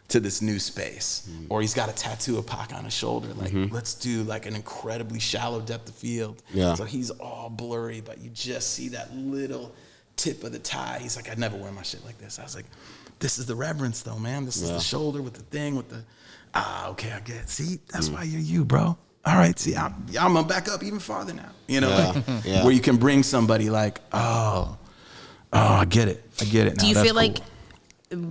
to this new space. Or he's got a tattoo of Pac on his shoulder. Like, let's do like an incredibly shallow depth of field. Yeah. So he's all blurry, but you just see that little tip of the tie. He's like, I'd never wear my shit like this. I was like, this is the reverence though, man. This is the shoulder with the thing with the, okay, I get it. See, that's why you're you, bro. All right, see, I'm gonna back up even farther now. You know, where you can bring somebody like, oh, I get it. I get it now. Do you That's feel cool. like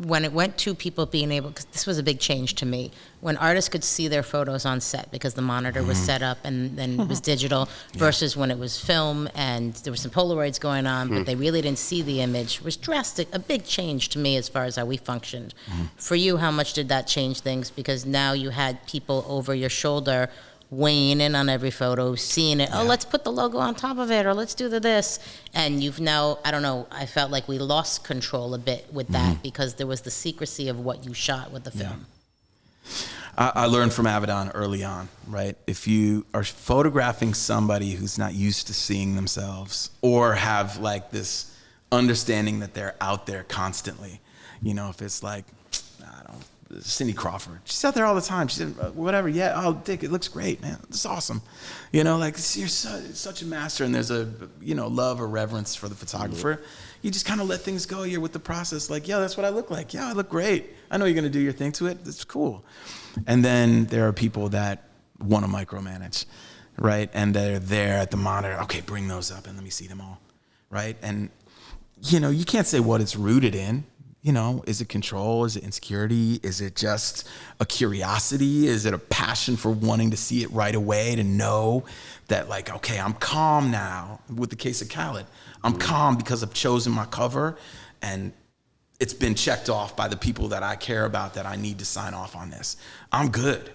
when it went to people being able, because this was a big change to me, when artists could see their photos on set because the monitor was set up and then it was digital, versus when it was film and there were some Polaroids going on, but they really didn't see the image, was drastic, a big change to me as far as how we functioned. For you, how much did that change things? Because now you had people over your shoulder weighing in on every photo, seeing it, oh, let's put the logo on top of it, or let's do this. And you've now, I don't know, I felt like we lost control a bit with that because there was the secrecy of what you shot with the film. I learned from Avedon early on, right? If you are photographing somebody who's not used to seeing themselves or have like this understanding that they're out there constantly, you know, if it's like, Cindy Crawford, she's out there all the time. She said, whatever, Dick, it looks great, man. It's awesome. You know, like, you're such a master, and there's a, you know, love or reverence for the photographer. You just kind of let things go. You're with the process, like, that's what I look like. Yeah, I look great. I know you're going to do your thing to it. It's cool. And then there are people that want to micromanage, right? And they're there at the monitor. Okay, bring those up and let me see them all, right? And, you know, you can't say what it's rooted in. You know, is it control? Is it insecurity? Is it just a curiosity? Is it a passion for wanting to see it right away, to know that, like, okay, I'm calm now? With the case of Khaled, I'm calm because I've chosen my cover and it's been checked off by the people that I care about, that I need to sign off on this. I'm good,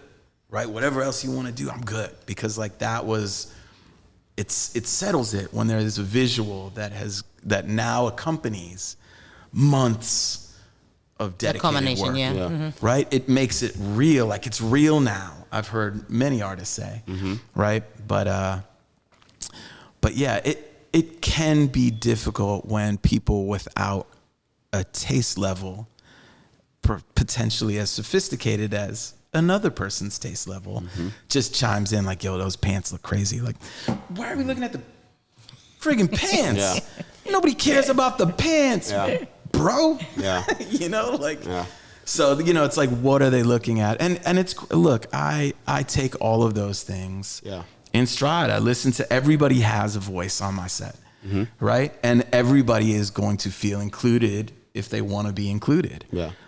right? Whatever else you want to do, I'm good. Because like that was, it settles it when there is a visual that now accompanies months of dedicated work, right? It makes it real, like it's real now. I've heard many artists say, right? But yeah, it can be difficult when people without a taste level, potentially as sophisticated as another person's taste level, just chimes in like, yo, those pants look crazy. Like, why are we looking at the friggin' pants? Nobody cares about the pants. Bro, you know, like, so, you know, it's like, what are they looking at? And it's, look, I take all of those things in stride. I listen to, everybody has a voice on my set, right? And everybody is going to feel included if they want to be included.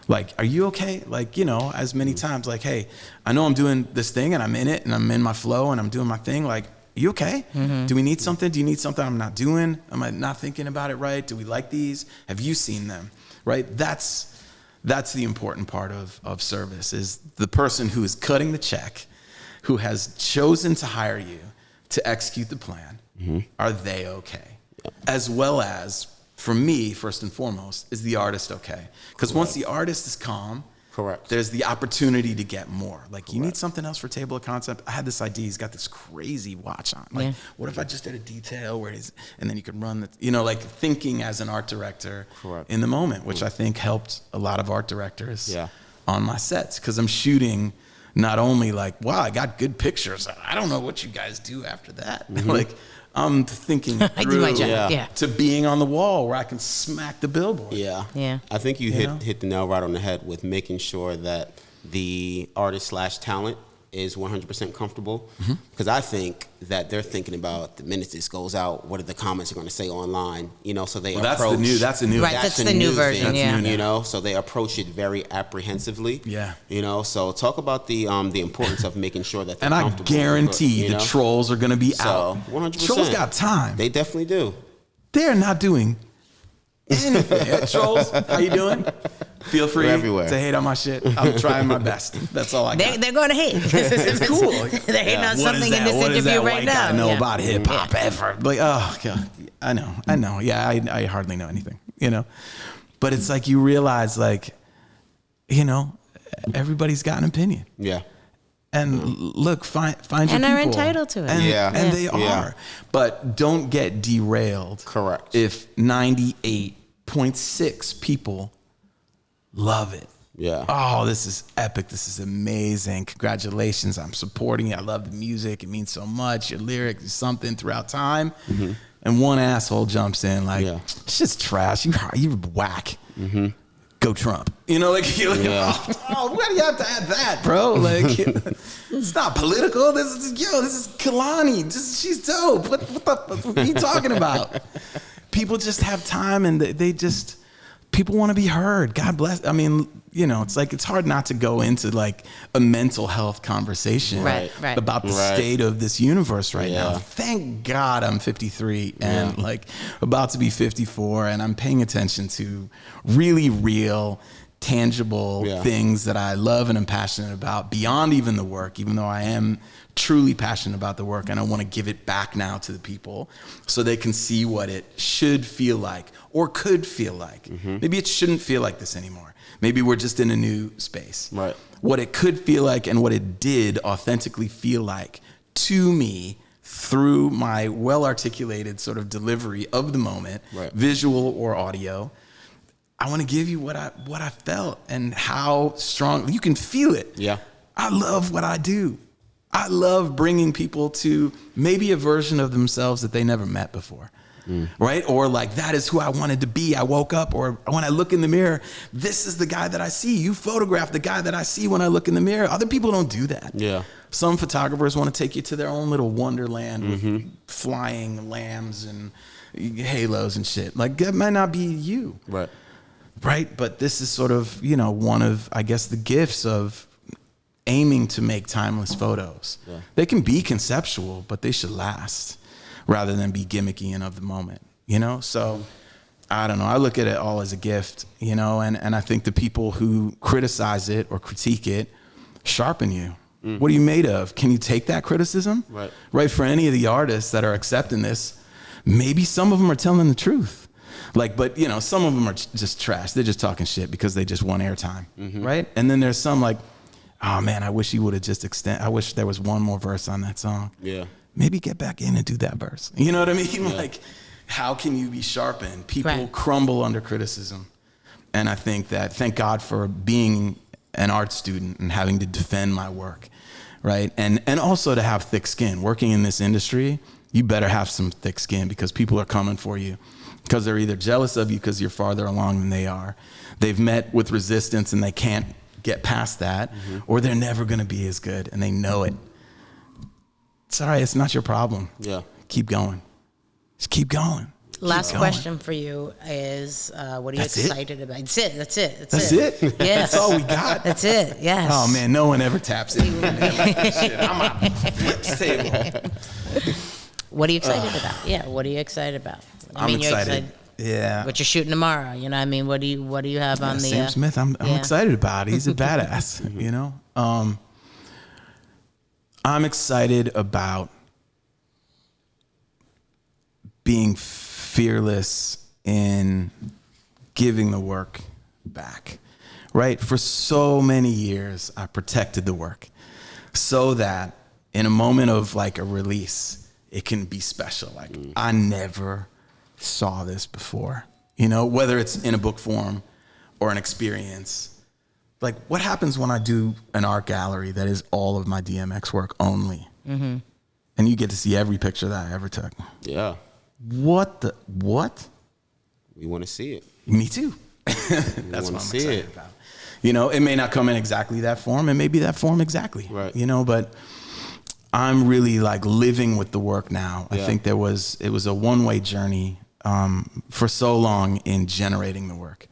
Like, are you okay? Like, you know, as many times, like, hey, I know I'm doing this thing and I'm in it and I'm in my flow and I'm doing my thing. Like, you okay? Do we need something? Do you need something I'm not doing? Am I not thinking about it right? Do we like these? Have you seen them? Right? That's the important part of service, is the person who is cutting the check, who has chosen to hire you to execute the plan. Are they okay? As well as, for me, first and foremost, is the artist okay? Because once the artist is calm, there's the opportunity to get more. Like, you need something else for table of concept. I had this idea. He's got this crazy watch on. Like, what if I just did a detail where he's, and then you could run the, you know, like thinking as an art director in the moment, which I think helped a lot of art directors on my sets. Because I'm shooting not only like, wow, I got good pictures. I don't know what you guys do after that. Like, I'm thinking I do my job. Yeah. to being on the wall where I can smack the billboard. Yeah. Yeah. I think you hit the nail right on the head with making sure that the artist/talent is 100% comfortable. Because I think that they're thinking about the minute this goes out, what are the comments are going to say online, you know, so they approach. That's the new Right, that's the new version, yeah. You know, so they approach it very apprehensively. Yeah. You know, so talk about the importance of making sure that they're And I comfortable. guarantee the trolls are going to be out. 100%. Trolls got time. They definitely do. They're not doing anything. Trolls, how you doing? Feel free to hate on my shit. I'm trying my best. That's all I got. They're going to hate. It's cool. They're hating on something in this What interview does that right white now. guy know about hip hop ever? Like, oh god, I know. Yeah, I hardly know anything. You know, but it's like you realize, like, you know, everybody's got an opinion. Yeah. And look, find your people. And they're entitled to it. And they are. But don't get derailed. Correct. If 98.6 people love it. Yeah. Oh, this is epic. This is amazing. Congratulations. I'm supporting it. I love the music. It means so much. Your lyrics is something throughout time. And one asshole jumps in like, it's just trash. You're whack. Go Trump. You know, like, you're like, oh, why do you have to add that, bro? Like, it's not political. This is Kalani. She's dope. What are you talking about? People just have time, and people want to be heard. God bless. I mean, you know, it's like, it's hard not to go into like a mental health conversation about the state of this universe right now. Thank God I'm 53 and like about to be 54, and I'm paying attention to really real, tangible things that I love and am passionate about beyond even the work, even though I am truly passionate about the work, and I want to give it back now to the people so they can see what it should feel like or could feel like. Maybe it shouldn't feel like this anymore. Maybe we're just in a new space. Right. What it could feel like and what it did authentically feel like to me through my well-articulated sort of delivery of the moment, visual or audio. I want to give you what I felt and how strong you can feel it. Yeah. I love what I do. I love bringing people to maybe a version of themselves that they never met before. Right? Or like, that is who I wanted to be. I woke up, or when I look in the mirror, this is the guy that I see. You photograph the guy that I see when I look in the mirror. Other people don't do that. Yeah. Some photographers want to take you to their own little wonderland with flying lambs and halos and shit. Like, that might not be you. Right. Right? But this is sort of, you know, one of, I guess, the gifts of aiming to make timeless photos. They can be conceptual, but they should last rather than be gimmicky and of the moment, you know? So I don't know. I look at it all as a gift, you know, and I think the people who criticize it or critique it sharpen you. What are you made of? Can you take that criticism? Right. For any of the artists that are accepting this, maybe some of them are telling the truth. Like, but you know, some of them are just trash. They're just talking shit because they just want airtime, right? And then there's some like, oh man, I wish he would have just I wish there was one more verse on that song. Yeah. Maybe get back in and do that verse. You know what I mean? Yeah. Like, how can you be sharpened? People crumble under criticism. And I think that, thank God for being an art student and having to defend my work, right? And also to have thick skin. Working in this industry, you better have some thick skin because people are coming for you. Because they're either jealous of you because you're farther along than they are. They've met with resistance and they can't get past that, or they're never going to be as good and they know it. It's all right. It's not your problem. Yeah. Keep going. Just keep going. Last question for you is, what are you excited about? That's it. That's it? Yes. That's all we got? That's it. Yes. Oh, man. No one ever taps in. I'm on flips table. What are you excited about? Yeah. What are you excited about? I'm excited. Yeah. What you're shooting tomorrow, you know what I mean? What do you have on the... Sam Smith, I'm excited about it. He's a badass, you know? I'm excited about being fearless in giving the work back, right? For so many years, I protected the work so that in a moment of like a release, it can be special. Like, I never saw this before, you know, whether it's in a book form or an experience. Like, what happens when I do an art gallery that is all of my DMX work only? and you get to see every picture that I ever took. Yeah. What? We want to see it. Me too. That's what I'm excited about. You know, it may not come in exactly that form, and maybe that form exactly. Right. You know, but I'm really like living with the work now. I think it was a one-way journey for so long in generating the work.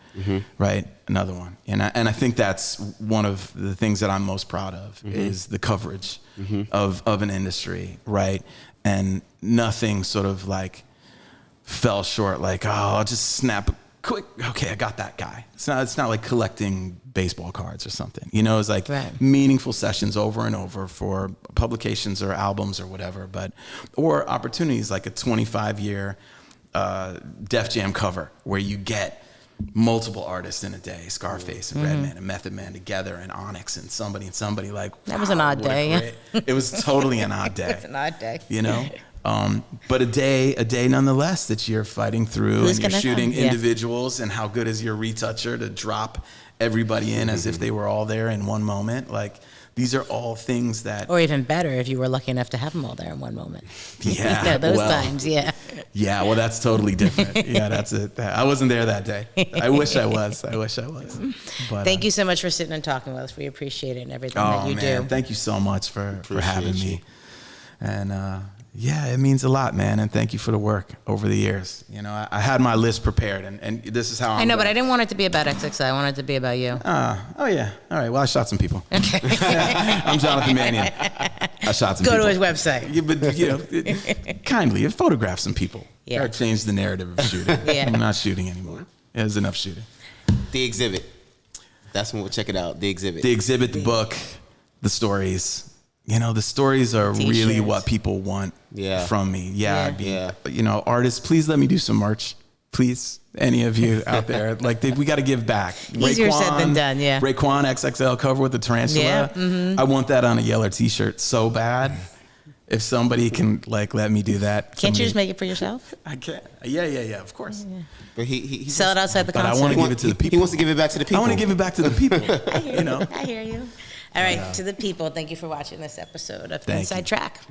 Right. Another one. And I think that's one of the things that I'm most proud of is the coverage of an industry. Right. And nothing sort of like fell short, like, oh, I'll just snap a quick. Okay, I got that guy. It's not like collecting baseball cards or something. You know, it's like meaningful sessions over and over for publications or albums or whatever, or opportunities like a 25-year Def Jam cover where you get multiple artists in a day, Scarface and Redman and Method Man together, and Onyx and somebody like, wow, that was an odd day. It was totally an odd day. It's an odd day. You know? But a day nonetheless that you're fighting through, and you're shooting individuals, and how good is your retoucher to drop everybody in as if they were all there in one moment. Like, these are all things that... Or even better, if you were lucky enough to have them all there in one moment. Yeah. Those times, yeah. Yeah, well, that's totally different. Yeah, that's it. I wasn't there that day. I wish I was. But, thank you so much for sitting and talking with us. We appreciate it and everything that you do. Thank you so much for having me. And yeah, it means a lot, man. And thank you for the work over the years. You know, I had my list prepared, and this is how I know, but I didn't want it to be about XXI. I wanted it to be about you. Oh, yeah. All right. Well, I shot some people. Okay. I'm Jonathan Mannion. I shot some people. Go to his website. Yeah, but, you know, kindly photograph some people. Yeah. Or change the narrative of shooting. Yeah. I'm not shooting anymore. There's enough shooting. The Exhibit. That's when we'll check it out. The Exhibit. The Exhibit, the book, the stories. You know, the stories are really what people want from me. Yeah. You know, artists, please let me do some merch. Please, any of you out there. Like, we got to give back. Easier said than done, yeah. Raekwon XXL cover with the tarantula. Yeah. I want that on a Yeller t-shirt so bad. If somebody can, like, let me do that. Can't you just make it for yourself? I can. Yeah, of course. Yeah. But he sell it outside the concert. But I want to give it to the people. He wants to give it back to the people. I want to give it back to the people. I hear you know? I hear you. All right, to the people, thank you for watching this episode of Inside Track.